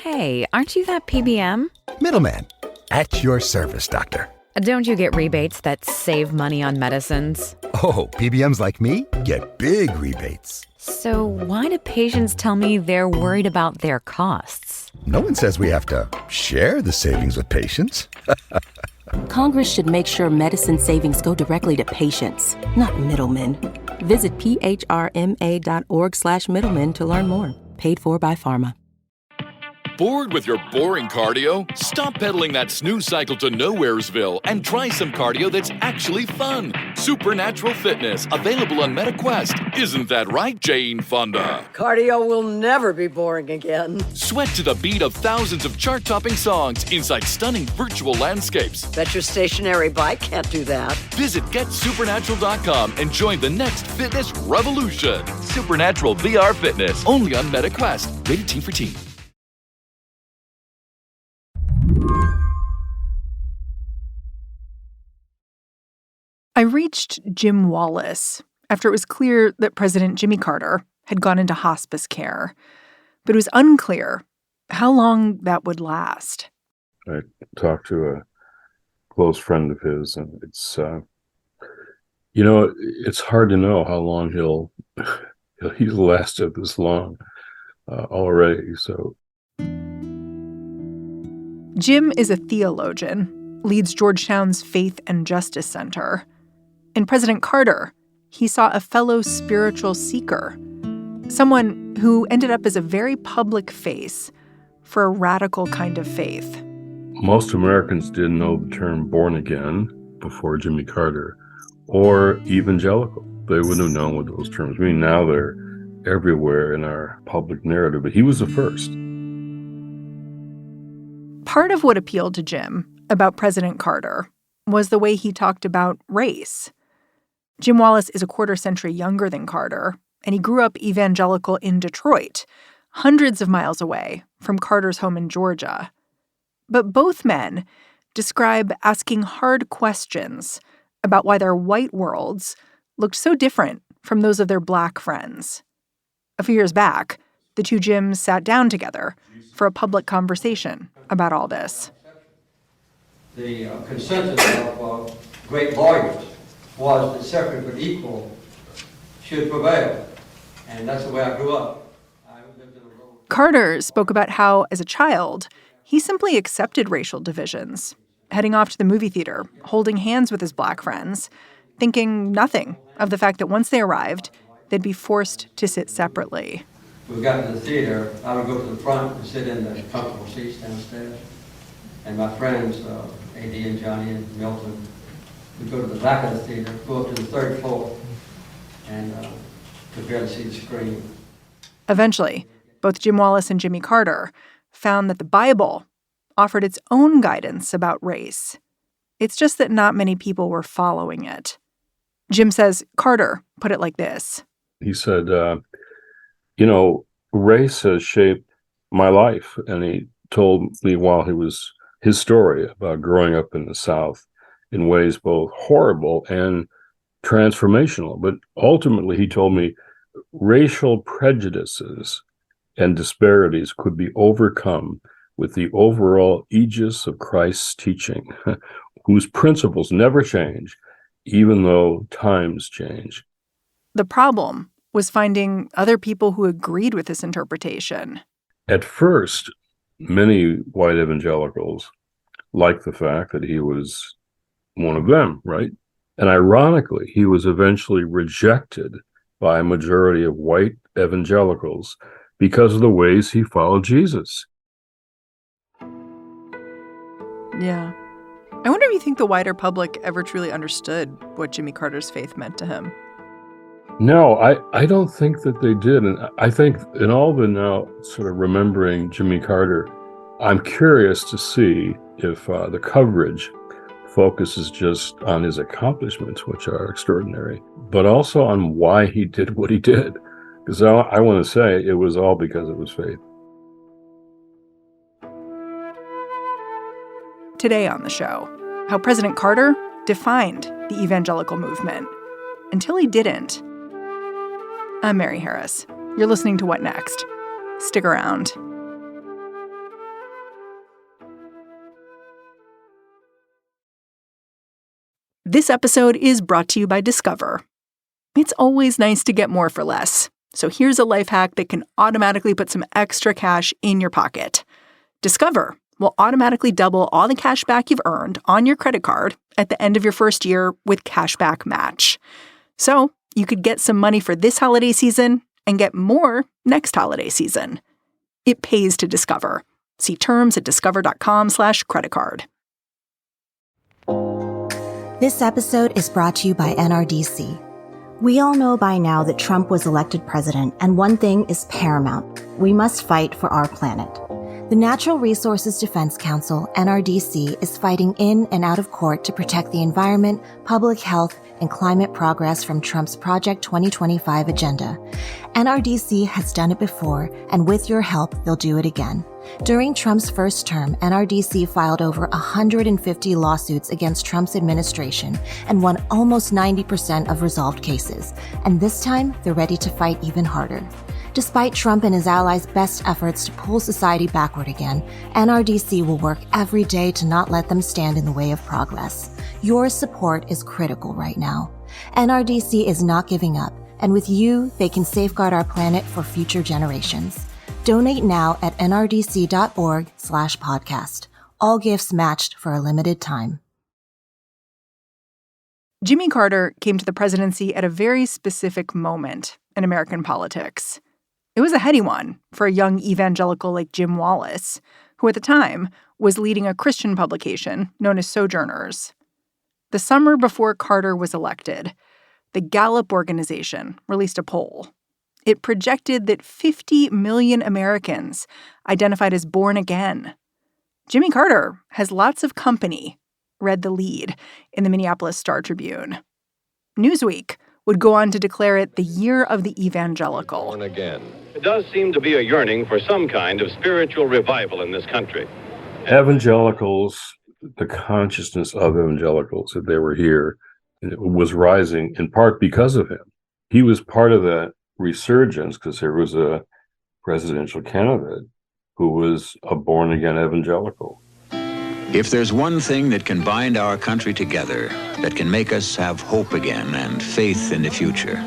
Hey, aren't you that PBM? Middleman. At your service, doctor. Don't you get rebates that save money on medicines? Oh, PBMs like me get big rebates. So why do patients tell me they're worried about their costs? No one says we have to share the savings with patients. Congress should make sure medicine savings go directly to patients, not middlemen. Visit phrma.org/middlemen to learn more. Paid for by pharma. Bored with your boring cardio? Stop pedaling that snooze cycle to Nowheresville and try some cardio that's actually fun. Supernatural Fitness, available on MetaQuest. Isn't that right, Jane Fonda? Cardio will never be boring again. Sweat to the beat of thousands of chart-topping songs inside stunning virtual landscapes. Bet your stationary bike can't do that. Visit GetSupernatural.com and join the next fitness revolution. Supernatural VR Fitness, only on MetaQuest. Rated T for Teen. I reached Jim Wallis after it was clear that President Jimmy Carter had gone into hospice care, but it was unclear how long that would last. I talked to a close friend of his, and it's, it's hard to know how long he's lasted this long already. So, Jim is a theologian, leads Georgetown's Faith and Justice Center. In President Carter, he saw a fellow spiritual seeker, someone who ended up as a very public face for a radical kind of faith. Most Americans didn't know the term born again before Jimmy Carter, or evangelical. They wouldn't have known what those terms mean. Now they're everywhere in our public narrative, but he was the first. Part of what appealed to Jim about President Carter was the way he talked about race. Jim Wallis is a quarter century younger than Carter, and he grew up evangelical in Detroit, hundreds of miles away from Carter's home in Georgia. But both men describe asking hard questions about why their white worlds looked so different from those of their black friends. A few years back, the two Jims sat down together for a public conversation about all this. The consensus of great lawyers was that separate but equal should prevail. And that's the way I grew up. Carter spoke about how, as a child, he simply accepted racial divisions, heading off to the movie theater, holding hands with his black friends, thinking nothing of the fact that once they arrived, they'd be forced to sit separately. We got to the theater, I would go to the front and sit in the comfortable seats downstairs. And my friends, A.D. and Johnny and Milton, would go to the back of the theater, go up to the third floor, and could barely see the screen. Eventually, both Jim Wallis and Jimmy Carter found that the Bible offered its own guidance about race. It's just that not many people were following it. Jim says Carter put it like this. He said, race has shaped my life. And he told me while he was his story about growing up in the South in ways both horrible and transformational. But ultimately, he told me racial prejudices and disparities could be overcome with the overall aegis of Christ's teaching, whose principles never change, even though times change. The problem was finding other people who agreed with this interpretation. At first, many white evangelicals liked the fact that he was one of them, right? And ironically, he was eventually rejected by a majority of white evangelicals because of the ways he followed Jesus. Yeah. I wonder if you think the wider public ever truly understood what Jimmy Carter's faith meant to him. No, I don't think that they did. And I think in all the now sort of remembering Jimmy Carter, I'm curious to see if the coverage focuses just on his accomplishments, which are extraordinary, but also on why he did what he did. Because I want to say it was all because of his faith. Today on the show, how President Carter defined the evangelical movement until he didn't. I'm Mary Harris. You're listening to What Next? Stick around. This episode is brought to you by Discover. It's always nice to get more for less. So here's a life hack that can automatically put some extra cash in your pocket. Discover will automatically double all the cash back you've earned on your credit card at the end of your first year with Cashback Match. So you could get some money for this holiday season and get more next holiday season. It pays to Discover. See terms at discover.com/creditcard. This episode is brought to you by NRDC. We all know by now that Trump was elected president, and one thing is paramount. We must fight for our planet. The Natural Resources Defense Council, NRDC, is fighting in and out of court to protect the environment, public health, and climate progress from Trump's Project 2025 agenda. NRDC has done it before, and with your help, they'll do it again. During Trump's first term, NRDC filed over 150 lawsuits against Trump's administration and won almost 90% of resolved cases. And this time, they're ready to fight even harder. Despite Trump and his allies' best efforts to pull society backward again, NRDC will work every day to not let them stand in the way of progress. Your support is critical right now. NRDC is not giving up, and with you, they can safeguard our planet for future generations. Donate now at nrdc.org/podcast. All gifts matched for a limited time. Jimmy Carter came to the presidency at a very specific moment in American politics. It was a heady one for a young evangelical like Jim Wallis, who at the time was leading a Christian publication known as Sojourners. The summer before Carter was elected, the Gallup organization released a poll. It projected that 50 million Americans identified as born again. Jimmy Carter has lots of company, read the lead in the Minneapolis Star-Tribune. Newsweek would go on to declare it the year of the evangelical. Born again. It does seem to be a yearning for some kind of spiritual revival in this country. Evangelicals, the consciousness of evangelicals that they were here, was rising in part because of him. He was part of that resurgence because there was a presidential candidate who was a born-again evangelical. If there's one thing that can bind our country together, that can make us have hope again and faith in the future,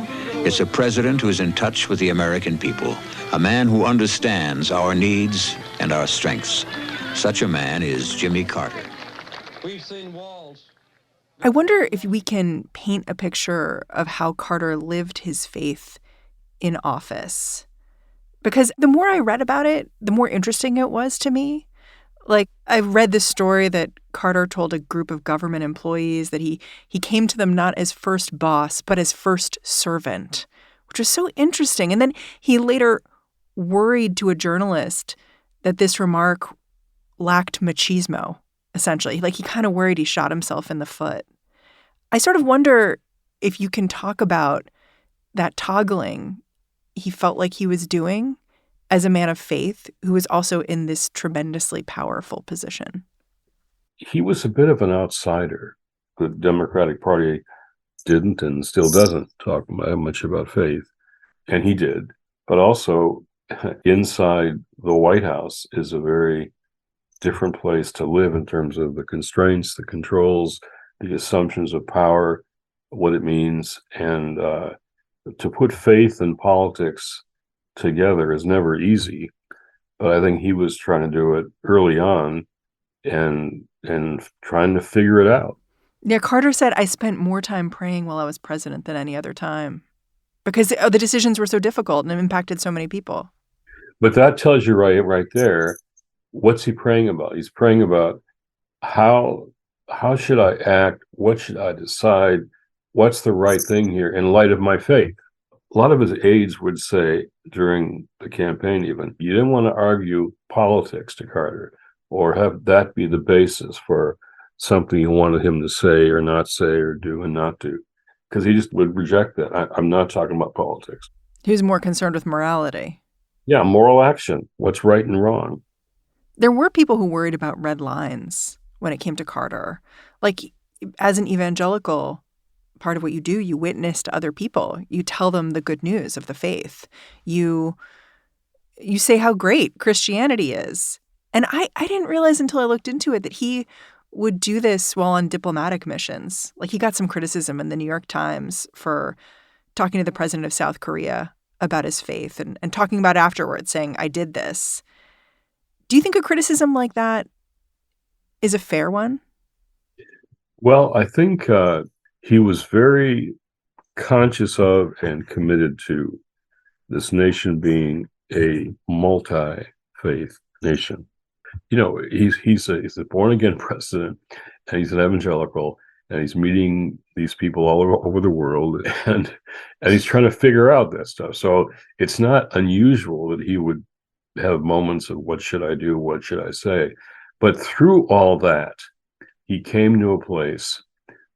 it's a president who's in touch with the American people, a man who understands our needs and our strengths. Such a man is Jimmy Carter. We've seen walls. I wonder if we can paint a picture of how Carter lived his faith in office. Because the more I read about it, the more interesting it was to me. Like, I read this story that Carter told a group of government employees that he came to them not as first boss, but as first servant, which was so interesting. And then he later worried to a journalist that this remark lacked machismo, essentially. Like, he kind of worried he shot himself in the foot. I sort of wonder if you can talk about that toggling he felt like he was doing as a man of faith who was also in this tremendously powerful position. He was a bit of an outsider. The Democratic Party didn't and still doesn't talk much about faith, and he did. But also, inside the White House is a very different place to live in terms of the constraints, the controls, the assumptions of power, what it means, and to put faith and politics together is never easy. But I think he was trying to do it early on and trying to figure it out. Yeah, Carter said, I spent more time praying while I was president than any other time because the decisions were so difficult and it impacted so many people. But that tells you right there, what's he praying about? He's praying about how should I act? What should I decide? What's the right thing here in light of my faith? A lot of his aides would say during the campaign even, you didn't want to argue politics to Carter or have that be the basis for something you wanted him to say or not say or do and not do, because he just would reject that. I'm not talking about politics. He was more concerned with morality. Yeah, moral action, what's right and wrong. There were people who worried about red lines when it came to Carter. Like, as an evangelical, part of what you do, you witness to other people. You tell them the good news of the faith. You say how great Christianity is. And I didn't realize until I looked into it that he would do this while on diplomatic missions. Like, he got some criticism in the New York Times for talking to the president of South Korea about his faith and talking about afterwards, saying, I did this. Do you think a criticism like that is a fair one? Well, I think he was very conscious of and committed to this nation being a multi-faith nation. You know, he's a born-again president, and he's an evangelical, and he's meeting these people all over the world, and he's trying to figure out that stuff. So it's not unusual that he would have moments of what should I do, what should I say? But through all that, he came to a place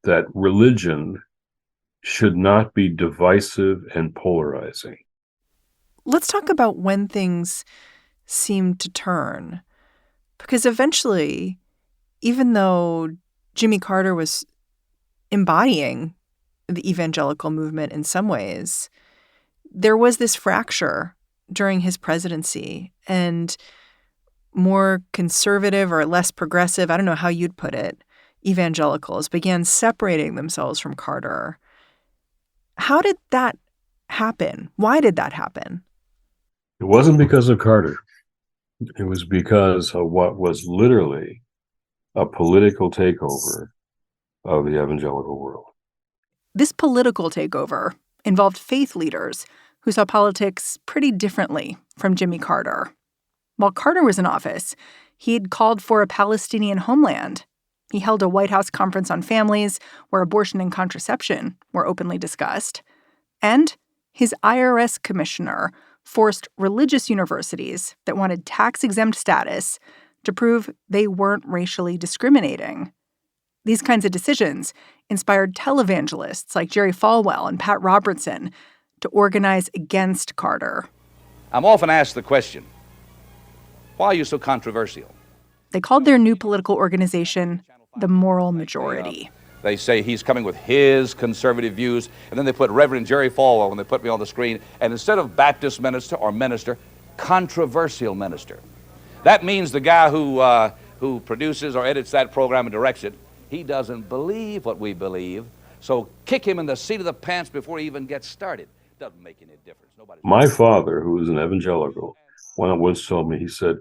that religion should not be divisive and polarizing. Let's talk about when things seemed to turn. Because eventually, even though Jimmy Carter was embodying the evangelical movement in some ways, there was this fracture during his presidency, and more conservative or less progressive, I don't know how you'd put it, evangelicals began separating themselves from Carter. How did that happen? Why did that happen? It wasn't because of Carter. It was because of what was literally a political takeover of the evangelical world. This political takeover involved faith leaders who saw politics pretty differently from Jimmy Carter. While Carter was in office, he'd called for a Palestinian homeland. He held a White House conference on families where abortion and contraception were openly discussed. And his IRS commissioner forced religious universities that wanted tax-exempt status to prove they weren't racially discriminating. These kinds of decisions inspired televangelists like Jerry Falwell and Pat Robertson to organize against Carter. I'm often asked the question, why are you so controversial? They called their new political organization the Moral Majority. They say he's coming with his conservative views, and then they put Reverend Jerry Falwell, and they put me on the screen, and instead of Baptist minister or minister, controversial minister. That means the guy who produces or edits that program and directs it, he doesn't believe what we believe, so kick him in the seat of the pants before he even gets started. Doesn't make any difference. My father, who was an evangelical, once told me, he said,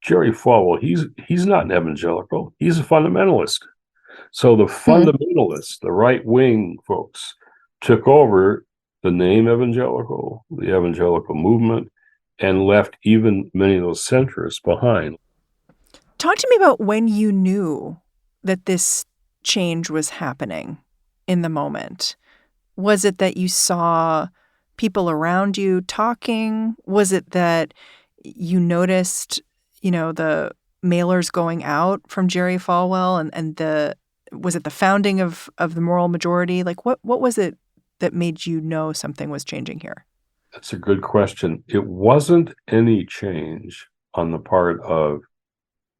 Jerry Falwell, he's not an evangelical, he's a fundamentalist. So the fundamentalists, the right-wing folks, took over the name evangelical, the evangelical movement, and left even many of those centrists behind. Talk to me about when you knew that this change was happening in the moment. Was it that you saw people around you talking? Was it that you noticed, the mailers going out from Jerry Falwell and was it the founding of the Moral Majority? Like, what was it that made you know something was changing here? That's a good question. It wasn't any change on the part of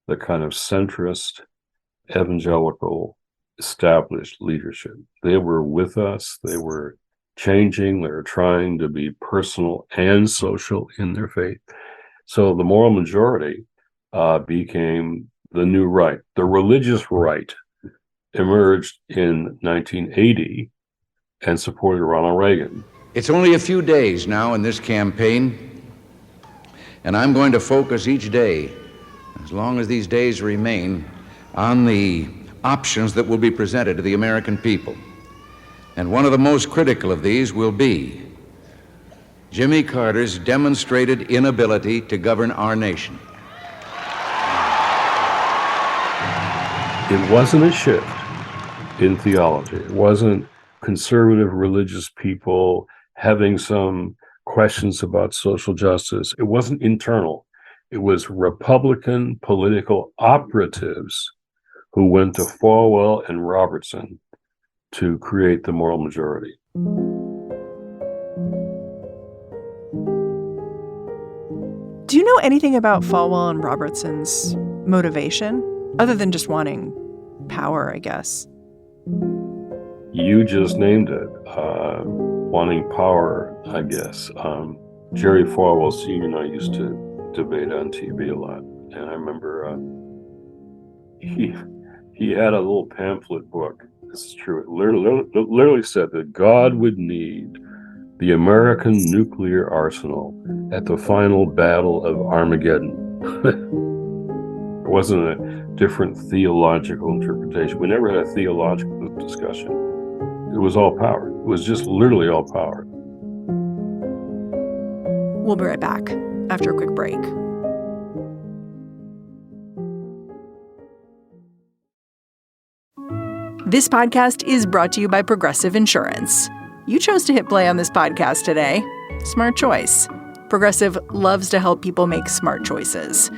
the kind of centrist, evangelical, established leadership. They were with us. They were changing. They were trying to be personal and social in their faith. So the Moral Majority became the new right. The religious right emerged in 1980 and supported Ronald Reagan. It's only a few days now in this campaign, and I'm going to focus each day, as long as these days remain, on the options that will be presented to the American people. And one of the most critical of these will be Jimmy Carter's demonstrated inability to govern our nation. It wasn't a shift in theology. It wasn't conservative religious people having some questions about social justice. It wasn't internal. It was Republican political operatives who went to Falwell and Robertson to create the Moral Majority. Do you know anything about Falwell and Robertson's motivation, other than just wanting power, I guess? You just named it. Wanting power, I guess. Jerry Falwell Sr. and I used to debate on TV a lot. And I remember He had a little pamphlet book. This is true. It literally said that God would need the American nuclear arsenal at the final battle of Armageddon. It wasn't a different theological interpretation. We never had a theological discussion. It was all power. It was just literally all power. We'll be right back after a quick break. This podcast is brought to you by Progressive Insurance. You chose to hit play on this podcast today. Smart choice. Progressive loves to help people make smart choices.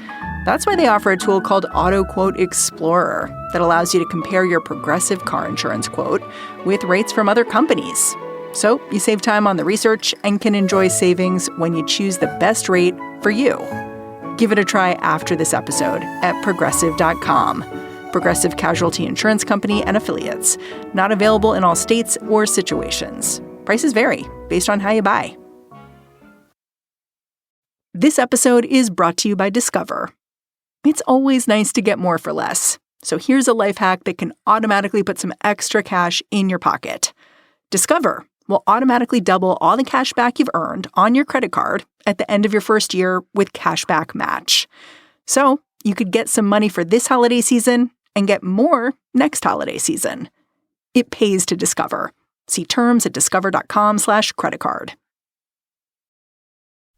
That's why they offer a tool called Auto Quote Explorer that allows you to compare your Progressive car insurance quote with rates from other companies. So you save time on the research and can enjoy savings when you choose the best rate for you. Give it a try after this episode at Progressive.com. Progressive Casualty Insurance Company and Affiliates. Not available in all states or situations. Prices vary based on how you buy. This episode is brought to you by Discover. It's always nice to get more for less. So here's a life hack that can automatically put some extra cash in your pocket. Discover will automatically double all the cash back you've earned on your credit card at the end of your first year with Cashback Match. So you could get some money for this holiday season and get more next holiday season. It pays to Discover. See terms at discover.com/creditcard.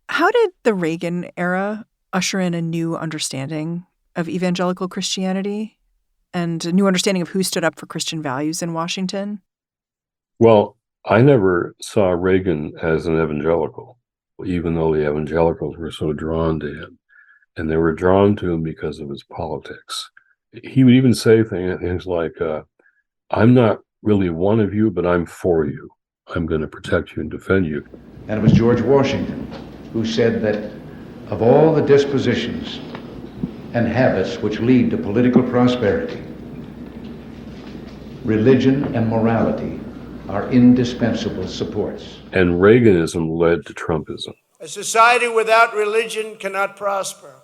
How did the Reagan era usher in a new understanding of evangelical Christianity and a new understanding of who stood up for Christian values in Washington? Well, I never saw Reagan as an evangelical, even though the evangelicals were so drawn to him. And they were drawn to him because of his politics. He would even say things like, I'm not really one of you, but I'm for you. I'm going to protect you and defend you. And it was George Washington who said that of all the dispositions and habits which lead to political prosperity, religion and morality are indispensable supports. And Reaganism led to Trumpism. A society without religion cannot prosper.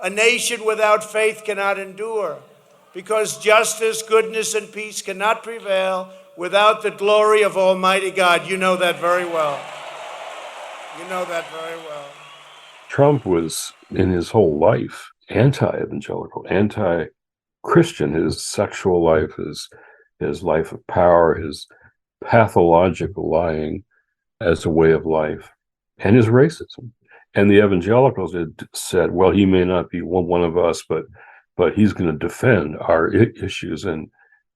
A nation without faith cannot endure, because justice, goodness, and peace cannot prevail without the glory of Almighty God. You know that very well. You know that very well. Trump was, in his whole life, anti-evangelical, anti-Christian. His sexual life, his life of power, his pathological lying as a way of life, and his racism. And the evangelicals had said, well, he may not be one of us, but he's going to defend our issues. And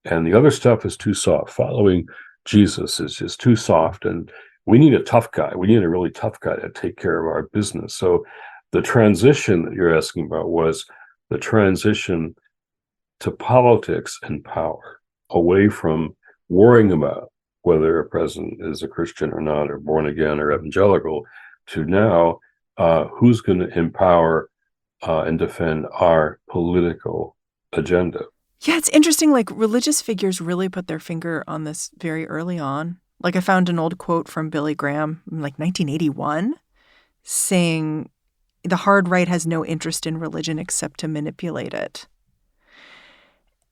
the other stuff is too soft. Following Jesus is just too soft. And we need a tough guy. We need a really tough guy to take care of our business. So the transition that you're asking about was the transition to politics and power, away from worrying about whether a president is a Christian or not, or born again or evangelical, to now who's going to empower and defend our political agenda. Yeah, it's interesting. Like, religious figures really put their finger on this very early on. Like, I found an old quote from Billy Graham in 1981 saying, the hard right has no interest in religion except to manipulate it.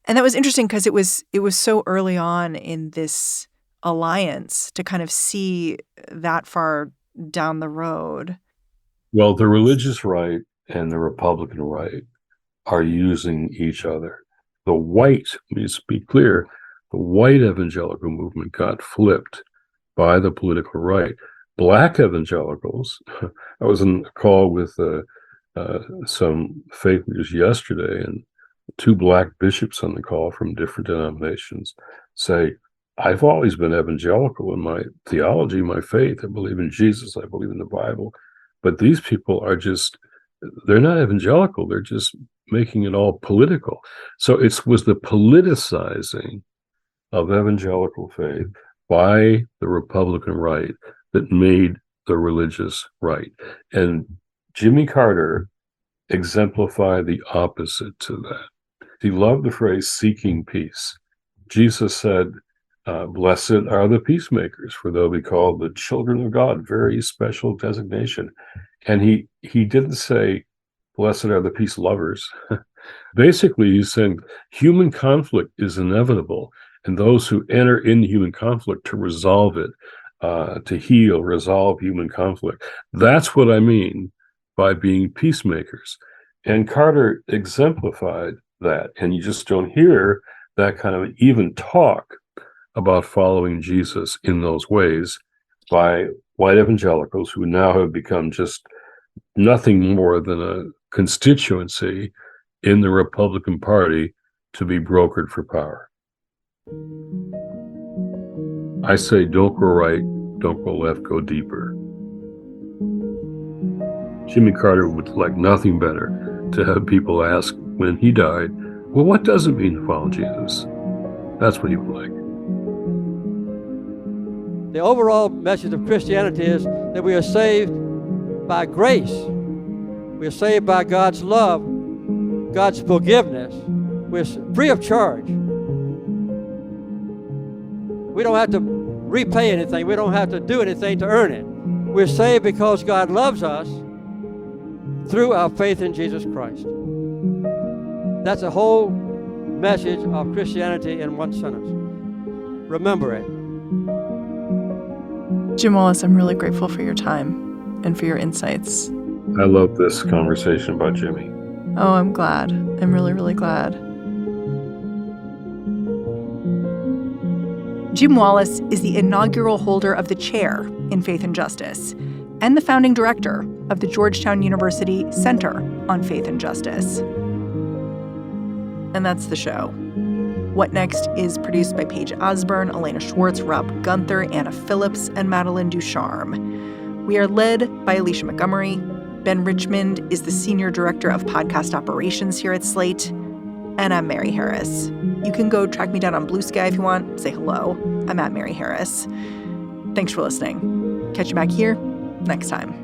And that was interesting because it was so early on in this alliance to kind of see that far down the road. Well, the religious right and the Republican right are using each other. The white, let me speak clear, the white evangelical movement got flipped by the political right. Black evangelicals, I was on a call with some faith leaders yesterday, and two black bishops on the call from different denominations say, I've always been evangelical in my theology, my faith. I believe in Jesus. I believe in the Bible. But these people are just, they're not evangelical. They're just making it all political. So it was the politicizing of evangelical faith by the Republican right that made the religious right. And Jimmy Carter exemplified the opposite to that. He loved the phrase seeking peace. Jesus said, blessed are the peacemakers, for they'll be called the children of God, very special designation. And he didn't say, blessed are the peace lovers. Basically, he's saying human conflict is inevitable, and those who enter into human conflict to resolve it, to heal, resolve human conflict. That's what I mean by being peacemakers. And Carter exemplified that, and you just don't hear that kind of even talk about following Jesus in those ways by white evangelicals who now have become just nothing more than a constituency in the Republican Party to be brokered for power. I say don't go right, don't go left, go deeper. Jimmy Carter would like nothing better to have people ask when he died, well, what does it mean to follow Jesus? That's what he would like. The overall message of Christianity is that we are saved by grace. We are saved by God's love, God's forgiveness. We're free of charge. We don't have to repay anything. We don't have to do anything to earn it. We're saved because God loves us through our faith in Jesus Christ. That's the whole message of Christianity in one sentence. Remember it. Jim Wallis, I'm really grateful for your time and for your insights. I love this conversation about Jimmy. Oh, I'm glad. I'm really, really glad. Jim Wallis is the inaugural holder of the chair in Faith and Justice and the founding director of the Georgetown University Center on Faith and Justice. And that's the show. What Next is produced by Paige, Osburn, Elena Schwartz, Rob Gunther, Anna Phillips, and Madeline Ducharme. We are led by Alicia Montgomery. Ben Richmond is the Senior Director of Podcast Operations here at Slate. And I'm Mary Harris. You can go track me down on Blue Sky if you want. Say hello. I'm at Mary Harris. Thanks for listening. Catch you back here next time.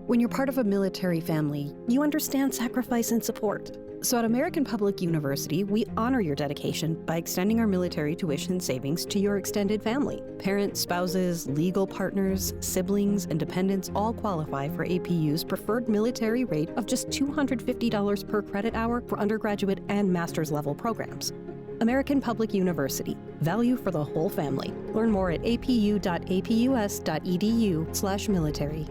When you're part of a military family, you understand sacrifice and support. So at American Public University, we honor your dedication by extending our military tuition savings to your extended family. Parents, spouses, legal partners, siblings, and dependents all qualify for APU's preferred military rate of just $250 per credit hour for undergraduate and master's level programs. American Public University. Value for the whole family. Learn more at apu.apus.edu/military.